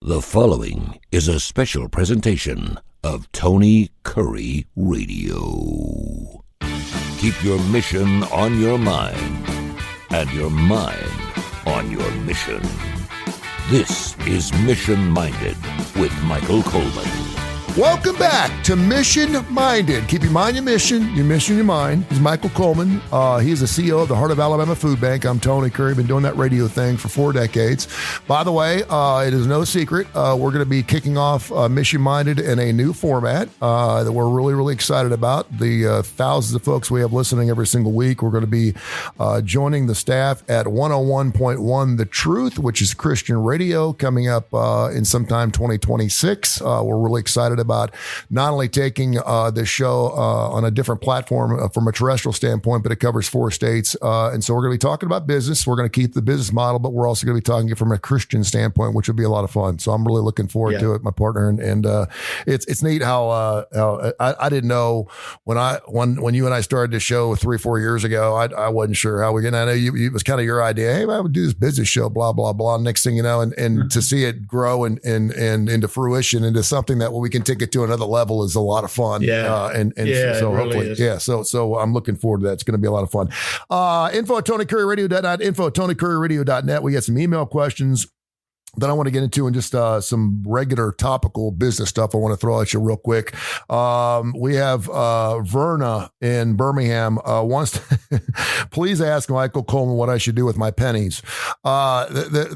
The following is a special presentation of Tony Kurre Radio. Keep your mission on your mind and your mind on your mission. This is Mission Minded with Michael Coleman. Welcome back to Mission Minded. Keep your mind your mission your mind. He's Michael Coleman. He's the CEO of the Heart of Alabama Food Bank. I'm Tony Kurre. Been doing that radio thing for 4 decades. By the way, it is no secret. We're going to be kicking off Mission Minded in a new format that we're really, really excited about. The thousands of folks we have listening every single week. We're going to be joining the staff at 101.1 The Truth, which is Christian radio, coming up in sometime 2026. We're really excited about not only taking the show on a different platform from a terrestrial standpoint, but it covers 4 states. And so we're going to be talking about business. We're going to keep the business model, but we're also going to be talking from a Christian standpoint, which will be a lot of fun. So I'm really looking forward to it, my partner. And it's neat how I didn't know when you and I started this show 3 or 4 years ago, I wasn't sure how we're going to, I know it was kind of your idea. Hey, I would do this business show, blah, blah, blah. Next thing you know, and to see it grow and into fruition into something that we can take it to another level is a lot of fun. So hopefully, so I'm looking forward to that. It's going to be a lot of fun. Info at TonyKurreRadio.net, info at TonyKurreRadio.net. We got some email questions that I want to get into and just some regular topical business stuff I want to throw at you real quick. We have Verna in Birmingham wants to please ask Michael Coleman what I should do with my pennies. Obviously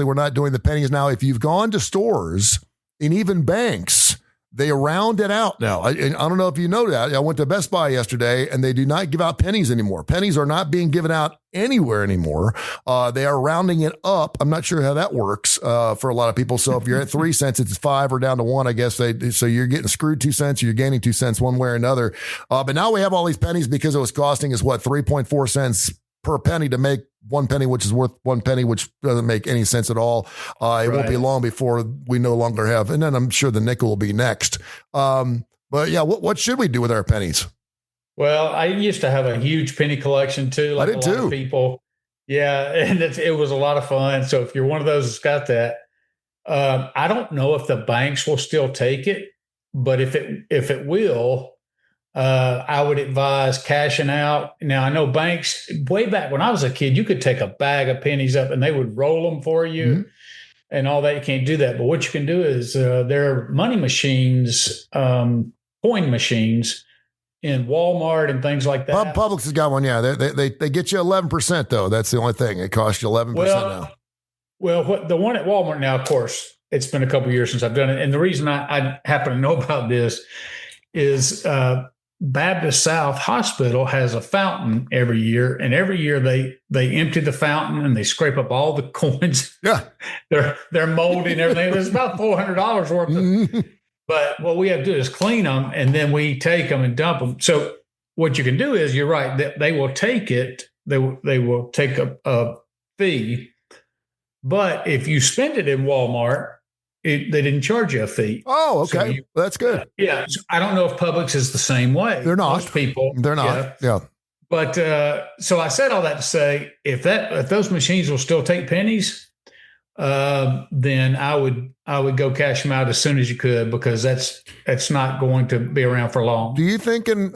we're not doing the pennies now. If you've gone to stores and even banks, they round it out now. I don't know if you know that. I went to Best Buy yesterday and they do not give out pennies anymore. Pennies are not being given out anywhere anymore. They are rounding it up. I'm not sure how that works for a lot of people. So if you're at 3 cents, it's 5 or down to 1, I guess. So you're getting screwed 2 cents or you're gaining 2 cents one way or another. But now we have all these pennies because it was costing us 3.4 cents per penny to make 1 penny, which is worth 1 penny, which doesn't make any sense at all. It won't be long before we no longer have, and then I'm sure the nickel will be next. But yeah, what should we do with our pennies? Well, I used to have a huge penny collection too, like a lot of people. Yeah, and it was a lot of fun. So if you're one of those that's got that, I don't know if the banks will still take it, but if it will, I would advise cashing out. Now, I know banks, way back when I was a kid, you could take a bag of pennies up and they would roll them for you and all that. You can't do that. But what you can do is there are money machines, coin machines in Walmart and things like that. Publix has got one. Yeah, they get you 11%, though. That's the only thing. It costs you 11% now. Well, the one at Walmart now, of course, it's been a couple of years since I've done it. And the reason I happen to know about this is Baptist South Hospital has a fountain every year, and every year they empty the fountain and they scrape up all the coins. Yeah, they're moldy and everything. There's about $400 worth of. But what we have to do is clean them, and then we take them and dump them. So what you can do is, you're right, they will take it. They will take a fee, but if you spend it in Walmart, they didn't charge you a fee. Oh, okay. So that's good. Yeah. So I don't know if Publix is the same way. They're not. Most people. They're not. Yeah. But so I said all that to say, if those machines will still take pennies, then I would go cash them out as soon as you could, because that's not going to be around for long. Do you think in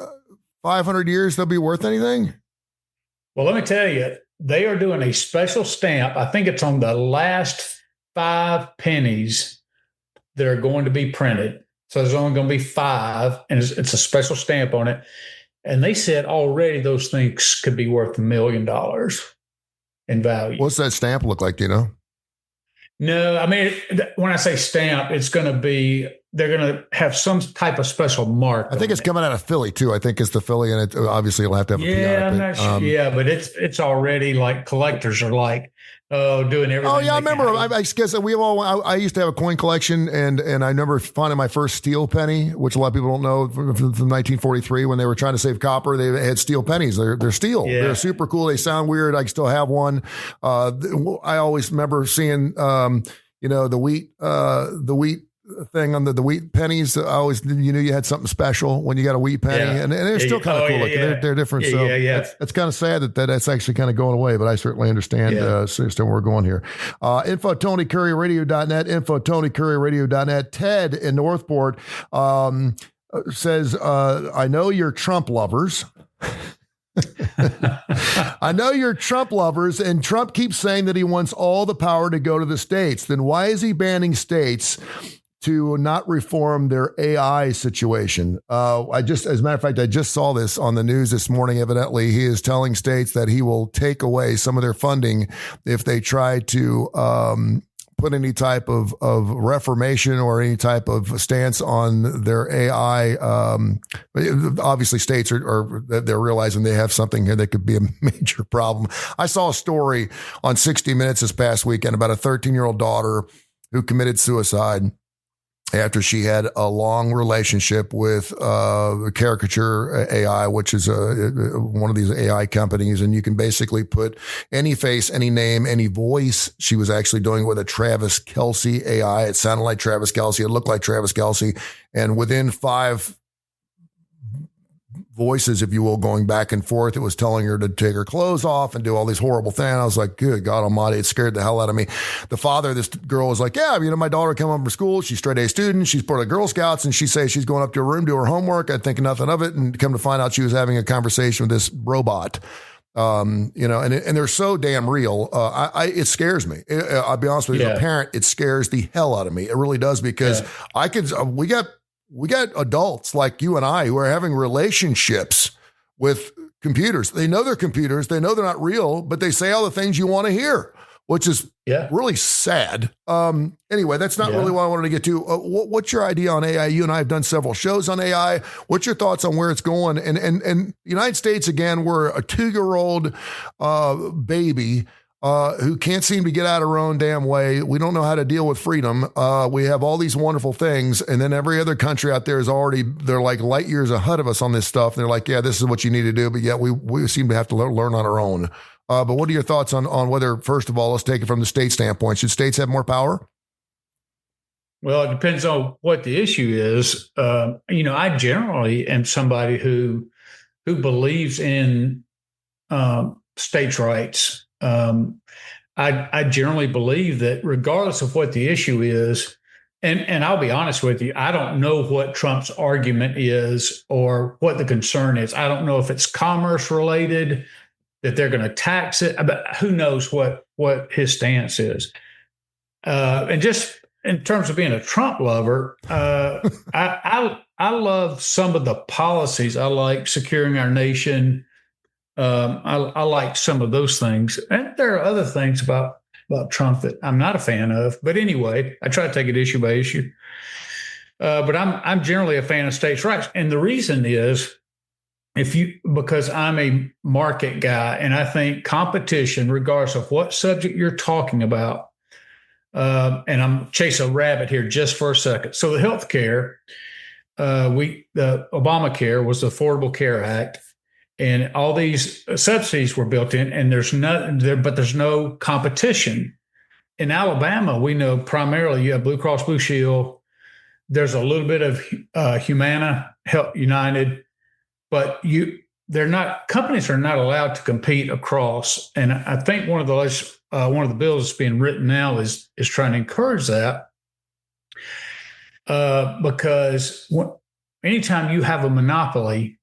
500 years they'll be worth anything? Well, let me tell you, they are doing a special stamp. I think it's on the last 5 pennies that are going to be printed. So there's only going to be 5, and it's a special stamp on it. And they said already those things could be worth $1 million in value. What's that stamp look like? Do you know? No, I mean, when I say stamp, it's going to be, they're going to have some type of special mark. I think it's coming out of Philly too. I think it's the Philly, and it obviously it'll have to have a PR. I'm not sure. Yeah, but it's already like collectors are like, doing everything. Oh yeah, I remember. I guess I used to have a coin collection, and I remember finding my first steel penny, which a lot of people don't know, from 1943 when they were trying to save copper. They had steel pennies. They're steel. Yeah. They're super cool. They sound weird. I still have one. I always remember seeing, the wheat thing on the wheat pennies. I always, you knew you had something special when you got a wheat penny, and they're still kind of cool looking. They're different. So it's kind of sad that's actually kind of going away, but I certainly understand where we're going here. Info TonyCurryRadio.net, info TonyCurryRadio.net. Ted in Northport says, I know you're Trump lovers. I know you're Trump lovers, and Trump keeps saying that he wants all the power to go to the states. Then why is he banning states to not reform their AI situation? As a matter of fact, I just saw this on the news this morning. Evidently, he is telling states that he will take away some of their funding if they try to put any type of reformation or any type of stance on their AI. Obviously, states they're realizing they have something here that could be a major problem. I saw a story on 60 Minutes this past weekend about a 13-year-old daughter who committed suicide after she had a long relationship with Caricature AI, which is one of these AI companies. And you can basically put any face, any name, any voice. She was actually doing it with a Travis Kelce AI. It sounded like Travis Kelce. It looked like Travis Kelce. And within 5 voices, if you will, going back and forth, it was telling her to take her clothes off and do all these horrible things. I was like, good God almighty, it scared the hell out of me. The father of this girl was like, yeah, my daughter came home from school. She's straight A student. She's part of Girl Scouts. And she says she's going up to her room, do her homework. I'd think nothing of it. And come to find out she was having a conversation with this robot. And they're so damn real. It scares me. I'll be honest with you, as a parent, it scares the hell out of me. It really does, because we got adults like you and I who are having relationships with computers. They know they're computers. They know they're not real, but they say all the things you want to hear, which is really sad. Anyway, that's not really what I wanted to get to. What's your idea on AI? You and I have done several shows on AI. What's your thoughts on where it's going? And the United States, again, we're a 2-year-old baby who can't seem to get out of her own damn way. We don't know how to deal with freedom. We have all these wonderful things. And then every other country out there they're like light years ahead of us on this stuff. And they're like, yeah, this is what you need to do. But yet we seem to have to learn on our own. But what are your thoughts on whether, first of all, let's take it from the state standpoint. Should states have more power? Well, it depends on what the issue is. I generally am somebody who believes in states' rights. I generally believe that regardless of what the issue is, and I'll be honest with you, I don't know what Trump's argument is or what the concern is. I don't know if it's commerce related, that they're going to tax it, but who knows what his stance is. And just in terms of being a Trump lover, I love some of the policies. I like securing our nation. I like some of those things. And there are other things about Trump that I'm not a fan of. But anyway, I try to take it issue by issue. But I'm generally a fan of states' rights. And the reason is because I'm a market guy, and I think competition, regardless of what subject you're talking about, and I'm chasing a rabbit here just for a second. So the healthcare, the Obamacare was the Affordable Care Act. And all these subsidies were built in, and there's no competition. In Alabama, we know primarily you have Blue Cross Blue Shield. There's a little bit of Humana, Health United, but companies are not allowed to compete across. And I think one of the bills that's being written now is trying to encourage that, because anytime you have a monopoly,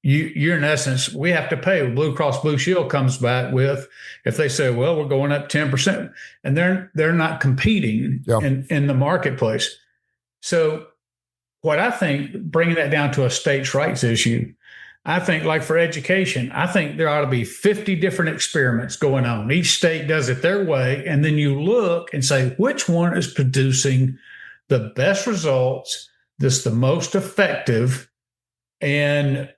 you're in essence, we have to pay. Blue Cross Blue Shield comes back with, if they say, well, we're going up 10%, and they're not competing in the marketplace. So what I think, bringing that down to a states' rights issue, I think, like for education, I think there ought to be 50 different experiments going on. Each state does it their way. And then you look and say, which one is producing the best results, that's the most effective, and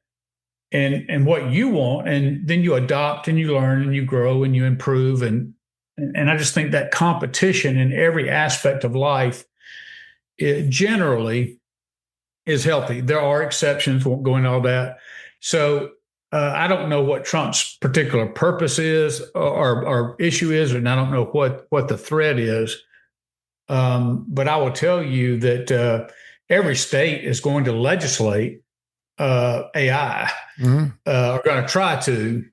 what you want, and then you adopt and you learn and you grow and you improve. And I just think that competition in every aspect of life, it generally is healthy. There are exceptions, won't go into all that. So I don't know what Trump's particular purpose is or issue is, and I don't know what the threat is. But I will tell you that every state is going to legislate AI, are going to try to.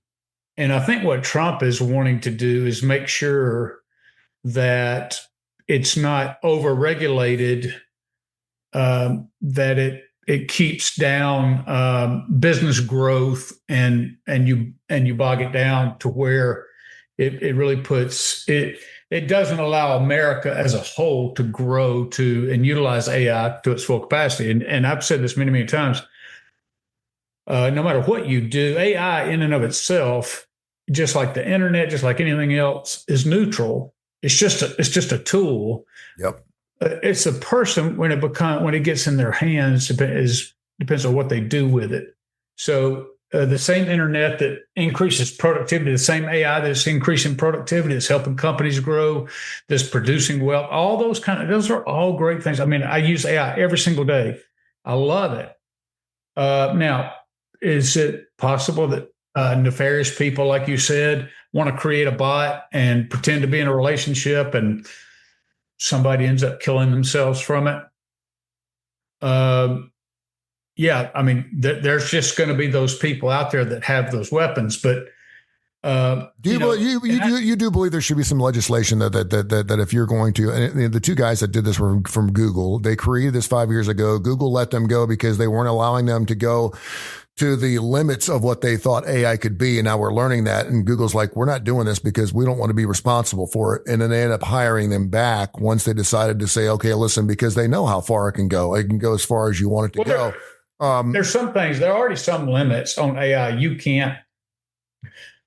And I think what Trump is wanting to do is make sure that it's not over-regulated, that it keeps down business growth, and you bog it down to where it really puts it. It doesn't allow America as a whole to grow to and utilize AI to its full capacity. And I've said this many, many times. No matter what you do, AI in and of itself, just like the internet, just like anything else, is neutral. It's just a tool. Yep. It's a person when it gets in their hands depends on what they do with it. So the same internet that increases productivity, the same AI that's increasing productivity, that's helping companies grow, that's producing wealth, all those are all great things. I mean, I use AI every single day. I love it. Now, is it possible that nefarious people, like you said, want to create a bot and pretend to be in a relationship and somebody ends up killing themselves from it? Yeah, I mean, there's just going to be those people out there that have those weapons. But you do believe there should be some legislation that if you're going to, and the two guys that did this were from Google. They created this 5 years ago. Google let them go because they weren't allowing them to go to the limits of what they thought AI could be. And now we're learning that. And Google's like, we're not doing this because we don't want to be responsible for it. And then they end up hiring them back once they decided to say, okay, listen, because they know how far it can go. It can go as far as you want it to go. There's some things, there are already some limits on AI. You can't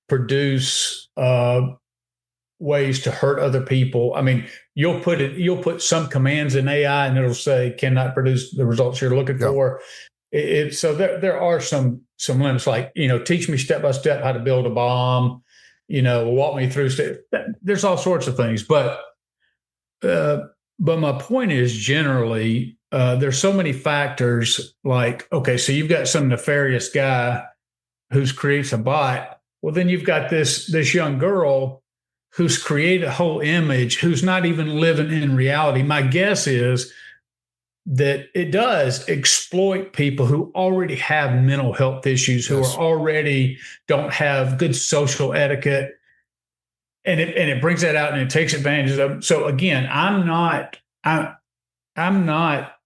produce ways to hurt other people. I mean, you'll put some commands in AI and it'll say cannot produce the results you're looking for. So there are some limits, like, teach me step by step how to build a bomb, walk me through. There's all sorts of things, but my point is generally there's so many factors. Like, okay, so you've got some nefarious guy who creates a bot. Well, then you've got this young girl who's created a whole image, who's not even living in reality. My guess is that it does exploit people who already have mental health issues, who are already don't have good social etiquette, and it brings that out and it takes advantage of them. So again, I'm not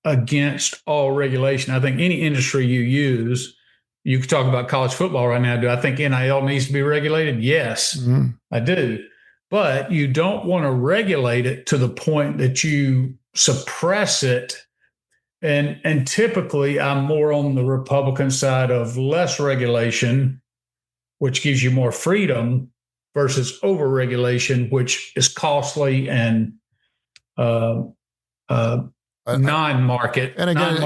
against all regulation. I think any industry you use, you could talk about college football right now. Do I think NIL needs to be regulated? Yes, I do. But you don't want to regulate it to the point that you suppress it. And typically, I'm more on the Republican side of less regulation, which gives you more freedom, versus over-regulation, which is costly and non-market. And again,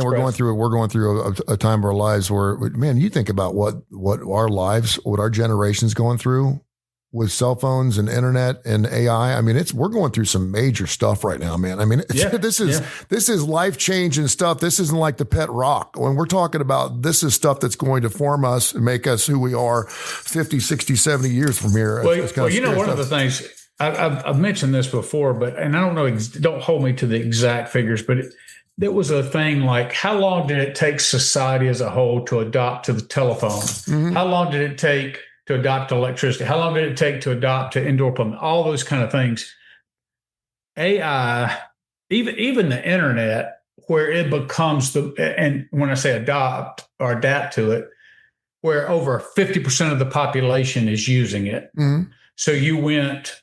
we're going through a time of our lives where, man, you think about what our generation's going through with cell phones and internet and AI. I mean, we're going through some major stuff right now, man. I mean, this is life-changing stuff. This isn't like the pet rock. When we're talking about, this is stuff that's going to form us and make us who we are 50, 60, 70 years from here. Well, one of the things, I've mentioned this before, and I don't know, don't hold me to the exact figures, but there was a thing like, how long did it take society as a whole to adopt to the telephone? Mm-hmm. How long did it take to adopt to electricity? How long did it take to adopt to indoor plumbing? All those kind of things. AI, even the internet, where it becomes and when I say adopt or adapt to it, where over 50% of the population is using it. Mm-hmm. So you went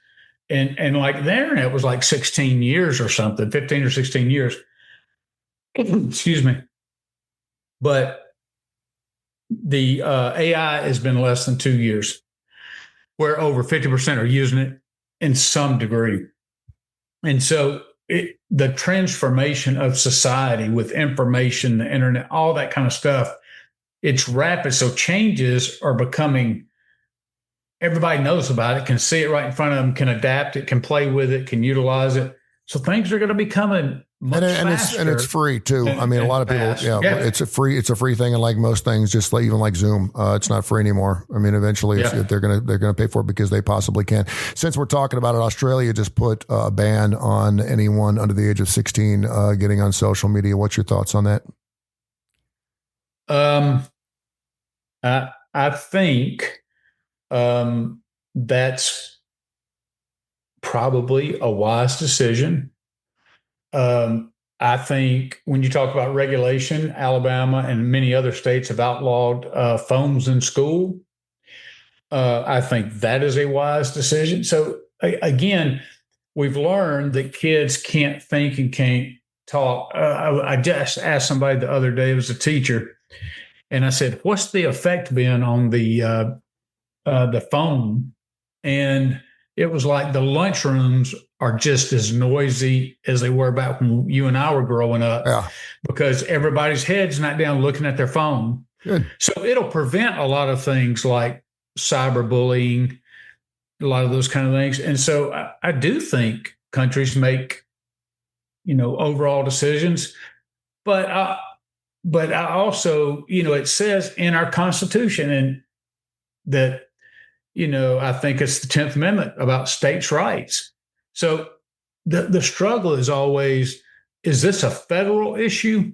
and like the internet was like 16 years or something, 15 or 16 years. Excuse me. But the AI has been less than 2 years, where over 50% are using it in some degree. And so the transformation of society with information, the internet, all that kind of stuff, it's rapid. So changes are becoming, everybody knows about it, can see it right in front of them, can adapt it, can play with it, can utilize it. So things are going to be coming much faster. And it's free too. I mean, a lot of people, it's a free thing. And like most things, just like, even like Zoom, it's not free anymore. I mean, eventually they're going to pay for it because they possibly can. Since we're talking about it, Australia just put a ban on anyone under the age of 16 getting on social media. What's your thoughts on that? I think that's probably a wise decision. I think when you talk about regulation, Alabama and many other states have outlawed phones in school. I think that is a wise decision. So again, we've learned that kids can't think and can't talk. I just asked somebody the other day, it was a teacher, and I said, what's the effect been on the phone? And it was like the lunchrooms are just as noisy as they were back when you and I were growing up, because everybody's head's not down looking at their phone. Good. So it'll prevent a lot of things like cyberbullying, a lot of those kind of things. And so I do think countries make, overall decisions, but I also, it says in our Constitution and that, I think it's the 10th Amendment about states' rights. So the struggle is always, is this a federal issue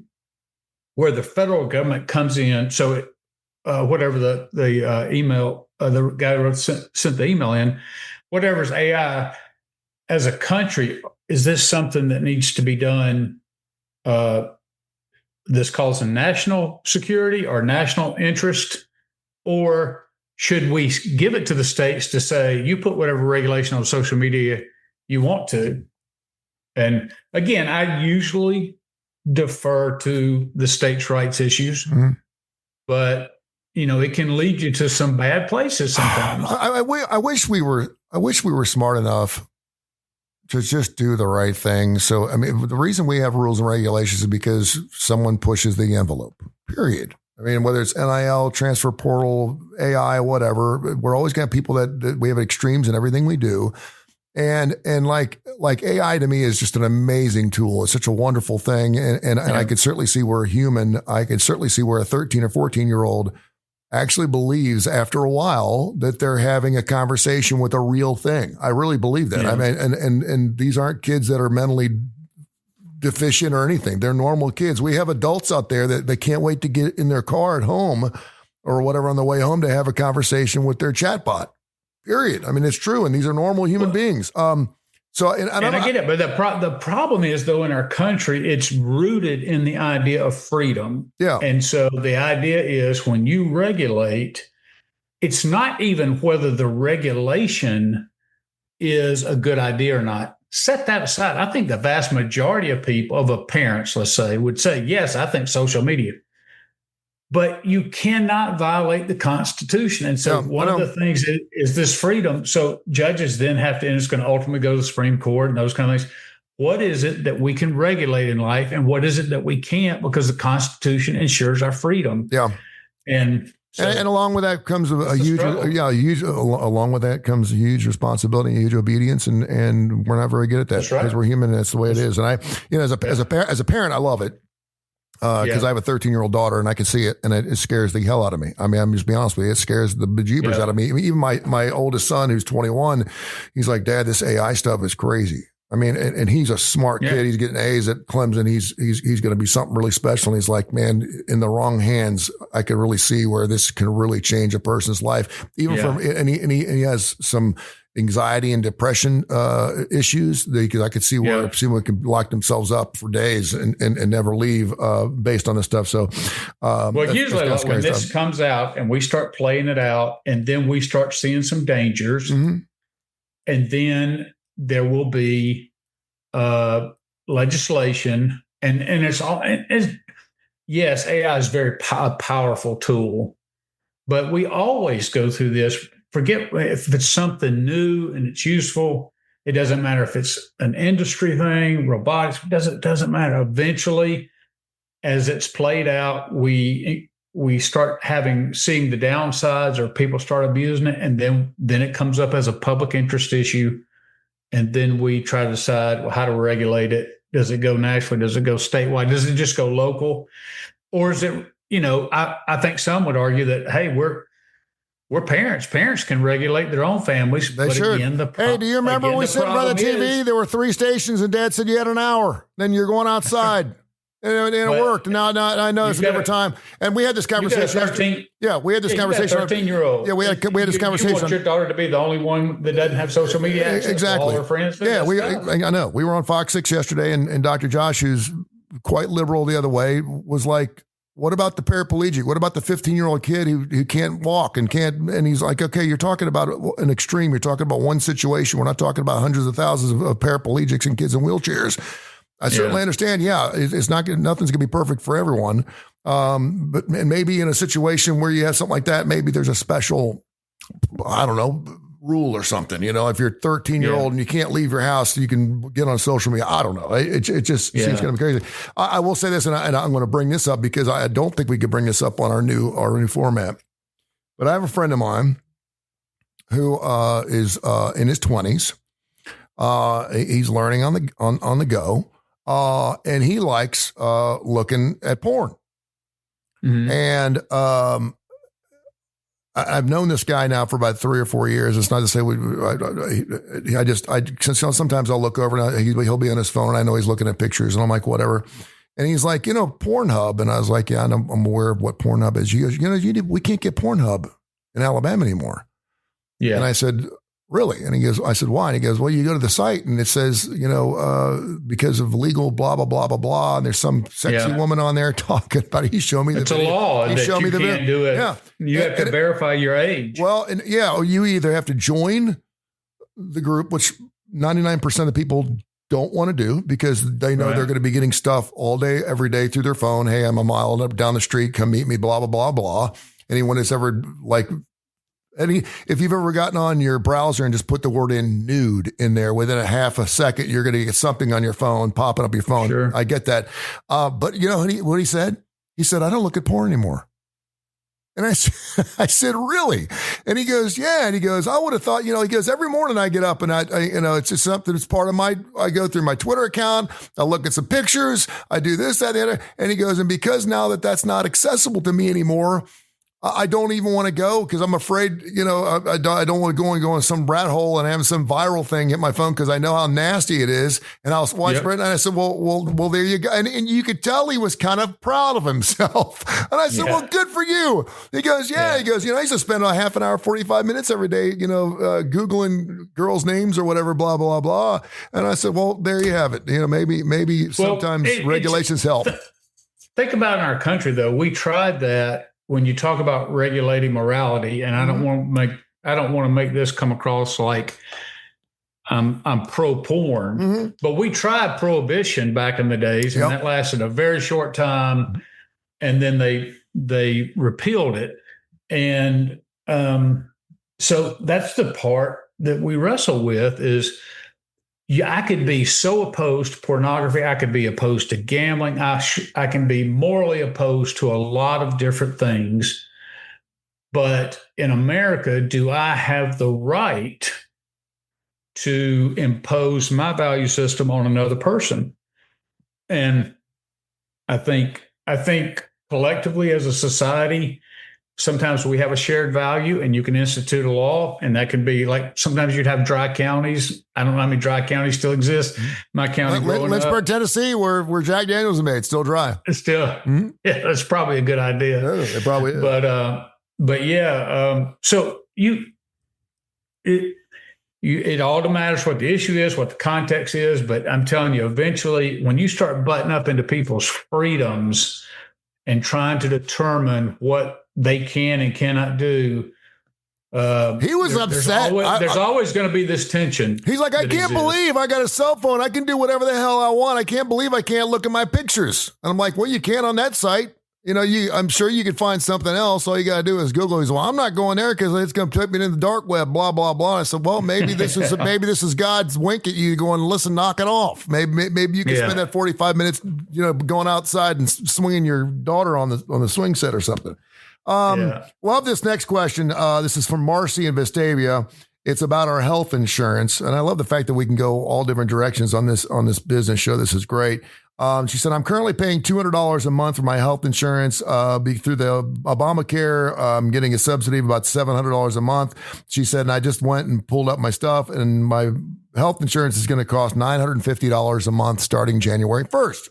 where the federal government comes in? So whatever the email, the guy who sent the email in, whatever's AI, as a country, is this something that needs to be done this calls in national security or national interest? Or should we give it to the states to say, you put whatever regulation on social media you want to? And again, I usually defer to the states' rights issues, but it can lead you to some bad places sometimes. I wish we were smart enough to just do the right thing. So, I mean, the reason we have rules and regulations is because someone pushes the envelope, period. I mean, whether it's NIL, transfer portal, AI, whatever, we're always going to have people that we have extremes in everything we do. And like AI to me is just an amazing tool. It's such a wonderful thing. And I could certainly see where I could certainly see where a 13 or 14-year-old actually believes after a while that they're having a conversation with a real thing. I really believe that. Yeah. I mean, and these aren't kids that are mentally deficient or anything. They're normal kids. We have adults out there that they can't wait to get in their car at home or whatever on the way home to have a conversation with their chatbot. Period. I mean, it's true. And these are normal human beings. So, and I get it, but the problem is, though, in our country, it's rooted in the idea of freedom. Yeah. And so the idea is when you regulate, it's not even whether the regulation is a good idea or not. Set that aside. I think the vast majority of people, of parents, let's say, would say, yes, I think social media. But you cannot violate the Constitution. And so one of the things is this freedom. So judges then have to, and it's going to ultimately go to the Supreme Court and those kind of things. What is it that we can regulate in life? And what is it that we can't? Because the Constitution ensures our freedom. Yeah. And along with that comes along with that comes a huge responsibility, a huge obedience. And we're not very good at that because we're human and that's the way it is. And as a parent, I love it. Because I have a 13-year-old daughter and I can see it and it scares the hell out of me. I mean, I'm just being honest with you. It scares the bejeebers out of me. I mean, even my oldest son, who's 21, he's like, Dad, this AI stuff is crazy. I mean, and he's a smart kid. He's getting A's at Clemson. He's going to be something really special. And he's like, man, in the wrong hands, I could really see where this can really change a person's life. And he has some anxiety and depression issues because I could see where someone could lock themselves up for days and never leave based on this stuff. So, usually when this comes out and we start playing it out, and then we start seeing some dangers, and then there will be legislation, and it's all. Yes, AI is a very powerful tool, but we always go through this. Forget if it's something new and it's useful. It doesn't matter if it's an industry thing, robotics. Doesn't matter. Eventually, as it's played out, we start seeing the downsides, or people start abusing it, and then it comes up as a public interest issue, and then we try to decide how to regulate it. Does it go nationally? Does it go statewide? Does it just go local? Or is it, I think some would argue that, hey, we're parents. Parents can regulate their own families. They should. Hey, do you remember when we sit in front of the TV? There were 3 stations, and Dad said you had an hour. Then you're going outside. And it worked. Now I know it's a different time. And we had this conversation. We had this conversation. 13-year-old. Yeah, we had this conversation. You want your daughter to be the only one that doesn't have social media access? Exactly. All her friends. Yeah, I know. We were on Fox 6 yesterday, and Dr. Josh, who's quite liberal the other way, was like, what about the paraplegic? What about the 15-year-old kid who can't walk and he's like, okay, you're talking about an extreme. You're talking about one situation. We're not talking about hundreds of thousands of paraplegics and kids in wheelchairs. I certainly understand. Yeah, nothing's going to be perfect for everyone. But maybe in a situation where you have something like that, maybe there's a special, I don't know, rule or something. If you're 13-year-old and you can't leave your house, you can get on social media. I don't know. It just seems kind of crazy. I will say this, and I'm going to bring this up because I don't think we could bring this up on our new format. But I have a friend of mine who is in his 20s. He's learning on the go, and he likes looking at porn. Mm-hmm. And I've known this guy now for about 3 or 4 years. It's not to say sometimes I'll look over and he'll be on his phone and I know he's looking at pictures and I'm like, whatever. And he's like, Pornhub. And I was like, yeah, I'm aware of what Pornhub is. He goes, we can't get Pornhub in Alabama anymore. Yeah. And I said, really? And I said, why? And he goes, well, you go to the site and it says, because of legal blah, blah, blah, blah, blah. And there's some sexy woman on there talking about it. He showed me the video. It's a law that you can't do it. Yeah. You have to verify your age. Well, and you either have to join the group, which 99% of people don't want to do because they know they're going to be getting stuff all day, every day through their phone. Hey, I'm a mile down the street. Come meet me, blah, blah, blah, blah. Anyone that's ever if you've ever gotten on your browser and just put the word in nude in there, within a half a second, you're going to get something on your phone, popping up your phone. Sure. I get that. But you know what he said? He said, I don't look at porn anymore. And I said, really? And he goes, yeah. And he goes, I would have thought, he goes, every morning I get up and I it's just something that's part of I go through my Twitter account. I look at some pictures. I do this, that, the other. And he goes, and because now that's not accessible to me anymore, I don't even want to go because I'm afraid, I don't want to go in some rat hole and have some viral thing hit my phone because I know how nasty it is. And I was watching it and I said, well, there you go. And you could tell he was kind of proud of himself. And I said, well, good for you. He goes, yeah. He goes, I used to spend a half an hour, 45 minutes every day, Googling girls' names or whatever, blah, blah, blah. And I said, well, there you have it. Maybe sometimes regulations help. Think about in our country, though. We tried that. When you talk about regulating morality, and I don't want to make this come across like I'm pro porn, but we tried prohibition back in the days, and that lasted a very short time, and then they repealed it, and so that's the part that we wrestle with is. I could be so opposed to pornography. I could be opposed to gambling. I can be morally opposed to a lot of different things. But in America, do I have the right to impose my value system on another person? And I think collectively as a society, sometimes we have a shared value and you can institute a law, and that can be like sometimes you'd have dry counties. I don't know how many dry counties still exist. My county, Lynchburg, Tennessee, where Jack Daniels is made, it's still dry. It's still, yeah, that's probably a good idea. Yeah, it probably is. But yeah, so it all matters what the issue is, what the context is. But I'm telling you, eventually, when you start butting up into people's freedoms and trying to determine what they can and cannot do. He was upset. There's always going to be this tension. He's like, I can't believe I got a cell phone. I can do whatever the hell I want. I can't believe I can't look at my pictures. And I'm like, well, you can on that site. I'm sure you could find something else. All you got to do is Google. He's well, I'm not going there because it's going to put me in the dark web, blah, blah, blah. I said, well, maybe this is God's wink at you going, listen, knock it off. Maybe you can spend that 45 minutes, going outside and swinging your daughter on the swing set or something. Love this next question. This is from Marcy in Vestavia. It's about our health insurance. And I love the fact that we can go all different directions on this business show. This is great. She said, I'm currently paying $200 a month for my health insurance through the Obamacare. I'm getting a subsidy of about $700 a month. She said, and I just went and pulled up my stuff, and my health insurance is going to cost $950 a month starting January 1st.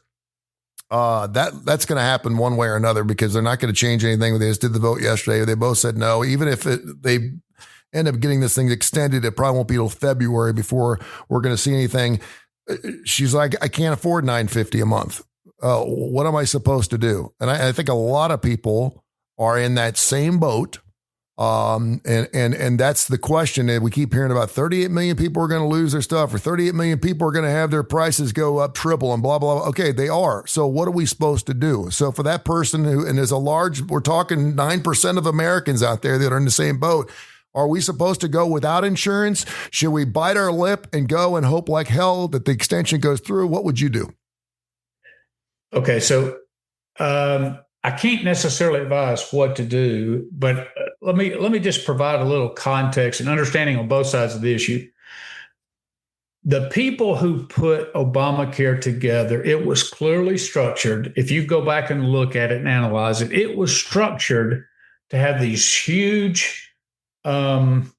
That's going to happen one way or another because they're not going to change anything. They just did the vote yesterday. They both said no. Even if they end up getting this thing extended, it probably won't be till February before we're going to see anything. She's like, I can't afford $950 a month. What am I supposed to do? And I think a lot of people are in that same boat. And that's the question that we keep hearing about. 38 million people are going to lose their stuff, or 38 million people are going to have their prices go up triple and blah, blah, blah. Okay, they are. So what are we supposed to do? So for that person and there's we're talking 9% of Americans out there that are in the same boat. Are we supposed to go without insurance? Should we bite our lip and go and hope like hell that the extension goes through? What would you do? Okay, so I can't necessarily advise what to do, but let me just provide a little context and understanding on both sides of the issue. The people who put Obamacare together, it was clearly structured. If you go back and look at it and analyze it, it was structured to have these huge government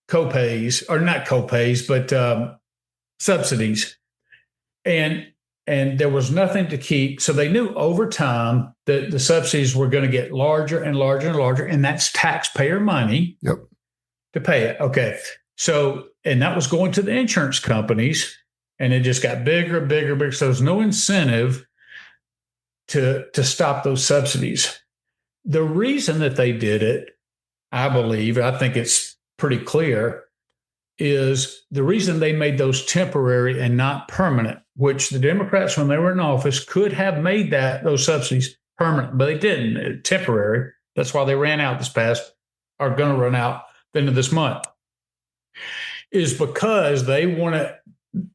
copays, or not copays, but subsidies. And there was nothing to keep. So they knew over time that the subsidies were going to get larger and larger and larger. And that's taxpayer money to pay it. Okay. So, and that was going to the insurance companies, and it just got bigger, bigger, bigger. So there's no incentive to stop those subsidies. The reason that they did it, I think it's pretty clear, is the reason they made those temporary and not permanent, which the Democrats, when they were in office, could have made those subsidies permanent, but they didn't. Temporary. That's why they ran out are going to run out the end of this month, is because they wanted,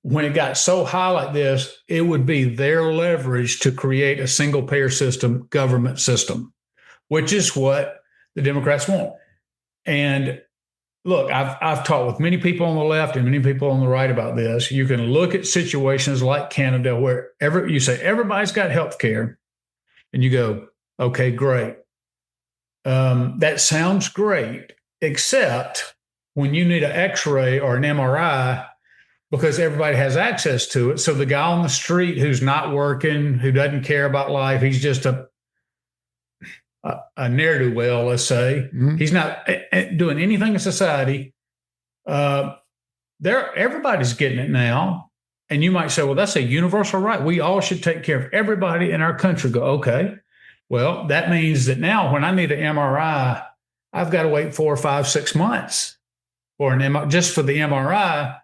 when it got so high like this, it would be their leverage to create a single payer system, government system, which is what the Democrats want. And look, I've talked with many people on the left and many people on the right about this. You can look at situations like Canada where you say everybody's got health care, and you go, okay, great. That sounds great, except when you need an X-ray or an MRI, because everybody has access to it. So the guy on the street who's not working, who doesn't care about life, he's just a ne'er-do-well, let's say. Mm-hmm. He's not doing anything in society. Everybody's getting it now. And you might say, well, that's a universal right. We all should take care of everybody in our country. Go, okay. Well, that means that now when I need an MRI, I've got to wait 4 or 5, 6 months for an MRI, just for the MRI.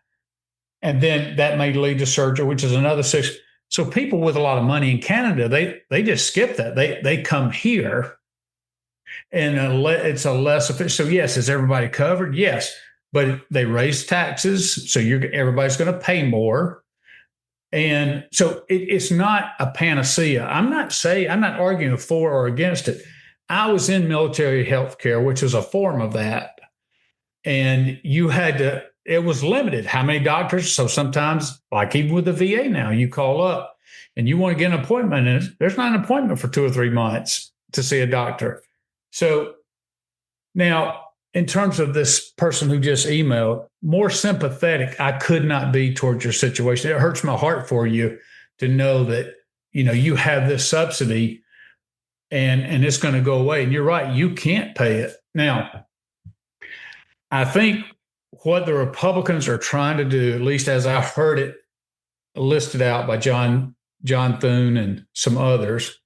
And then that may lead to surgery, which is another 6. So people with a lot of money in Canada, they just skip that. They come here. And it's a less efficient. So yes, is everybody covered? Yes, but they raise taxes, so everybody's going to pay more, and so it's not a panacea. I'm not arguing for or against it. I was in military healthcare, which was a form of that, and it was limited how many doctors. So sometimes, like even with the VA now, you call up and you want to get an appointment, and there's not an appointment for 2 or 3 months to see a doctor. So now, in terms of this person who just emailed, more sympathetic I could not be towards your situation. It hurts my heart for you to know that, you have this subsidy and it's going to go away. And you're right, you can't pay it. Now, I think what the Republicans are trying to do, at least as I heard it listed out by John Thune and some others,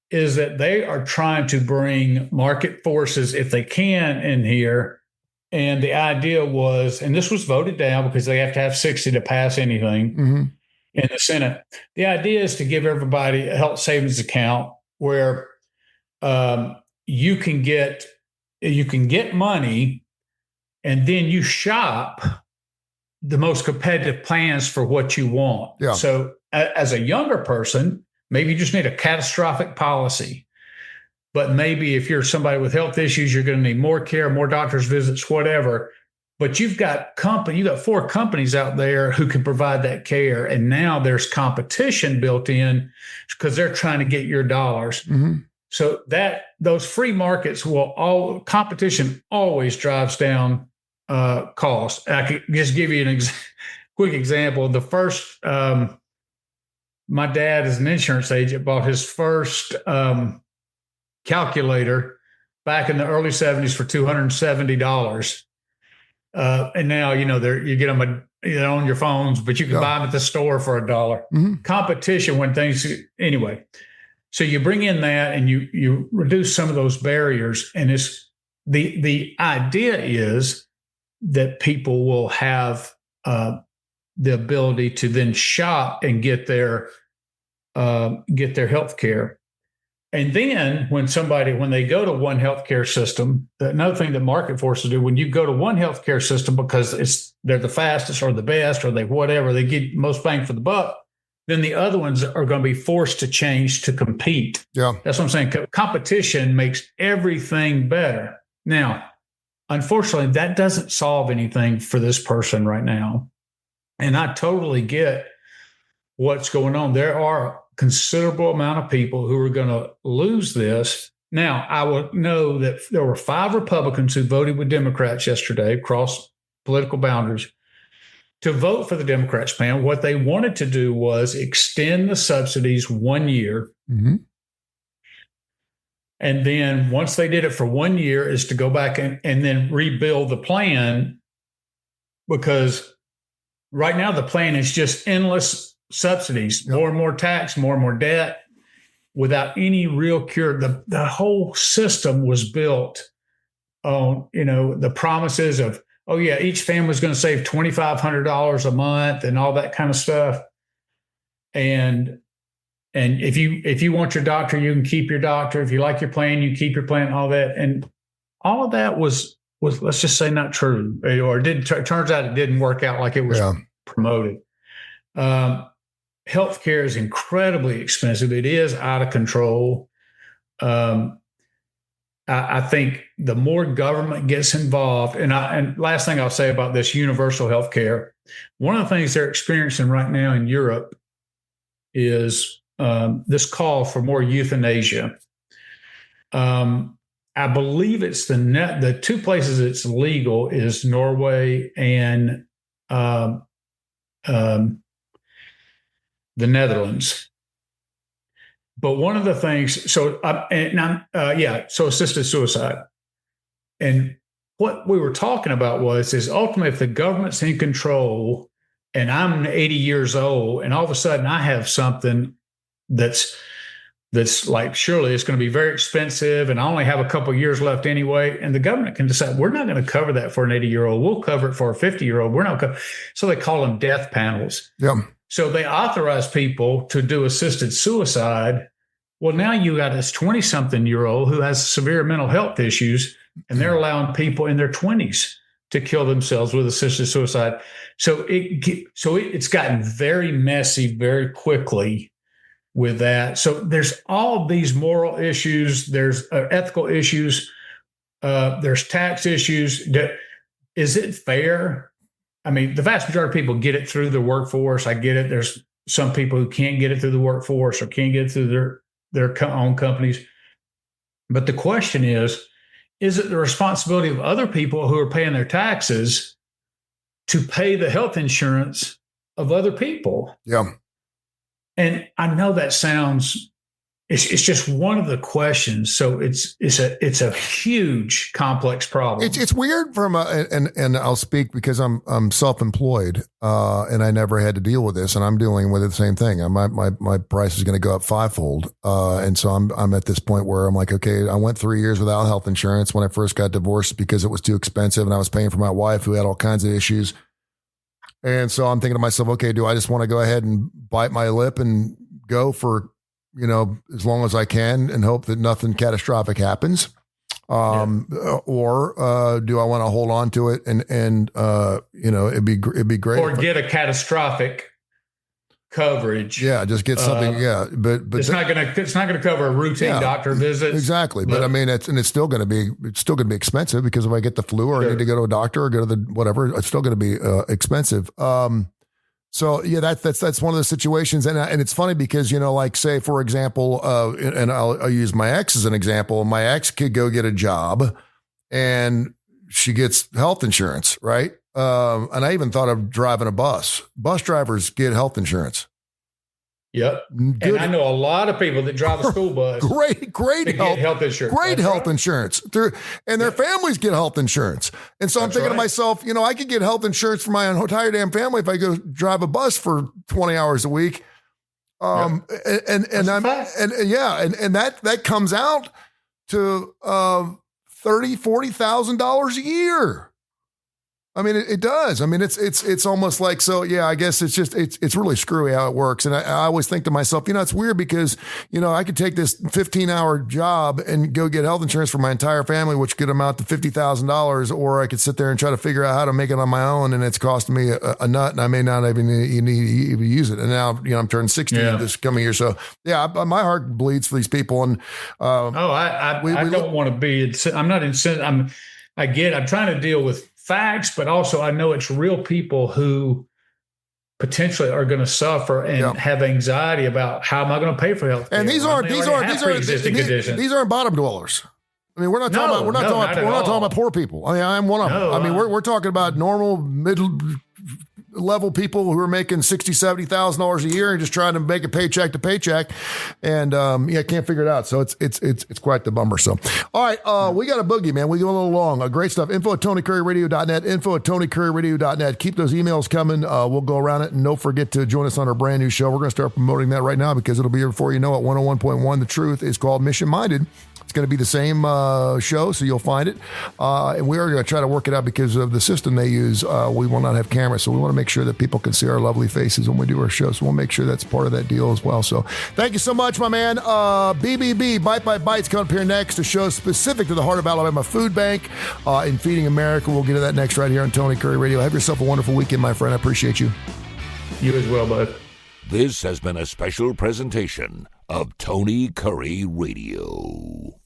is that they are trying to bring market forces, if they can, in here. And the idea was, and this was voted down because they have to have 60 to pass anything in the Senate. The idea is to give everybody a health savings account where you can get money, and then you shop the most competitive plans for what you want. Yeah. So as a younger person, maybe you just need a catastrophic policy. But maybe if you're somebody with health issues, you're going to need more care, more doctor's visits, whatever. But you've got 4 companies out there who can provide that care. And now there's competition built in because they're trying to get your dollars. Mm-hmm. So those free markets competition always drives down cost. I could just give you quick example. The first, my dad is an insurance agent, bought his first calculator back in the early 70s for $270. And now, you get them on your phones, but you can buy them at the store for $1. Mm-hmm. Competition anyway. So you bring in that and you reduce some of those barriers. And the idea is that people will have the ability to then shop and get their health care. And then when they go to one healthcare system, another thing that market forces do, when you go to one healthcare system because they're the fastest or the best or they get most bang for the buck, then the other ones are going to be forced to change to compete. Yeah. That's what I'm saying. Competition makes everything better. Now, unfortunately, that doesn't solve anything for this person right now. And I totally get what's going on. There are considerable amount of people who are going to lose this. Now, I will know that there were 5 Republicans who voted with Democrats yesterday across political boundaries to vote for the Democrats plan. What they wanted to do was extend the subsidies 1 year. Mm-hmm. And then once they did it for 1 year is to go back and then rebuild the plan, because right now the plan is just endless subsidies, more and more tax, more and more debt, without any real cure. The whole system was built on, the promises of, oh yeah, each family is going to save $2,500 a month and all that kind of stuff. And if you want your doctor, you can keep your doctor. If you like your plan, you keep your plan, all that. And all of that was let's just say not true, or turns out it didn't work out like it was promoted. Healthcare is incredibly expensive. It is out of control. I think the more government gets involved, and last thing I'll say about this universal healthcare, one of the things they're experiencing right now in Europe is this call for more euthanasia. I believe it's the 2 places it's legal is Norway and the Netherlands. But one of the things, so assisted suicide. And what we were talking about is ultimately if the government's in control and I'm 80 years old and all of a sudden I have something that's like, surely it's going to be very expensive and I only have a couple of years left anyway. And the government can decide, we're not going to cover that for an 80-year-old. We'll cover it for a 50-year-old. We're not cover. So they call them death panels. Yeah. So they authorize people to do assisted suicide. Well, now you got this 20-something-year-old who has severe mental health issues, and they're allowing people in their 20s to kill themselves with assisted suicide. So it's gotten very messy very quickly with that. So there's all of these moral issues. There's ethical issues. There's tax issues. Is it fair? I mean, the vast majority of people get it through the workforce. I get it. There's some people who can't get it through the workforce or can't get it through their own companies. But the question is it the responsibility of other people who are paying their taxes to pay the health insurance of other people? Yeah. And I know that sounds, it's just one of the questions. So it's a huge, complex problem. It's weird and I'll speak because I'm self-employed and I never had to deal with this, and I'm dealing with it the same thing. My price is going to go up 5-fold, and so I'm at this point where I'm like, okay, I went 3 years without health insurance when I first got divorced because it was too expensive, and I was paying for my wife who had all kinds of issues. And so I'm thinking to myself, okay, do I just want to go ahead and bite my lip and go for, as long as I can and hope that nothing catastrophic happens? Or do I want to hold on to it and it'd be great. Or get a catastrophic coverage. Yeah, just get something. But it's not gonna cover a routine doctor visit. Exactly. But I mean, it's still gonna be expensive, because if I get the flu or I need to go to a doctor or go to the whatever, it's still gonna be expensive. So yeah, that's one of the situations, and it's funny because, you know, like, say for example, and I'll use my ex as an example. My ex could go get a job, and she gets health insurance, right? And I even thought of driving a bus. Bus drivers get health insurance. Yep. Good. And I know a lot of people that drive a school bus. Great health insurance. Great health insurance. And their families get health insurance. And so I'm thinking to myself, you know, I could get health insurance for my entire damn family if I go drive a bus for 20 hours a week. And that comes out to $30,000-$40,000 a year. I mean, it does. I mean, it's almost like, so yeah, I guess it's really screwy how it works. And I always think to myself, you know, it's weird because, you know, I could take this 15-hour job and go get health insurance for my entire family, which could amount to $50,000, or I could sit there and try to figure out how to make it on my own, and it's costing me a nut, and I may not even even use it. And now, you know, I'm turning 60 this coming year. So yeah, my heart bleeds for these people. And I don't want to be, I'm not incentive. I'm trying to deal with facts, but also I know it's real people who potentially are going to suffer and have anxiety about, how am I going to pay for health care? And these aren't bottom dwellers. I mean, we're not talking about poor people. I mean, I'm one of them. I mean, we're talking about normal middle level people who are making $60,000, $70,000 a year and just trying to make a paycheck to paycheck, and can't figure it out. So it's quite the bummer. So all right, we got a boogie, man. We go a little long. Great stuff. info@TonyCurryRadio.net. info@TonyCurryRadio.net. Keep those emails coming. We'll go around it, and don't forget to join us on our brand new show. We're going to start promoting that right now, because it'll be here before you know it. 101.1 The Truth is called Mission Minded. It's going to be the same show, so you'll find it. And we are going to try to work it out because of the system they use. We will not have cameras, so we want to make sure that people can see our lovely faces when we do our show. So we'll make sure that's part of that deal as well. So thank you so much, my man. BBB, Bite by Bites, coming up here next. A show specific to the Heart of Alabama Food Bank in Feeding America. We'll get to that next right here on Tony Curry Radio. Have yourself a wonderful weekend, my friend. I appreciate you. You as well, bud. This has been a special presentation of Tony Curry Radio.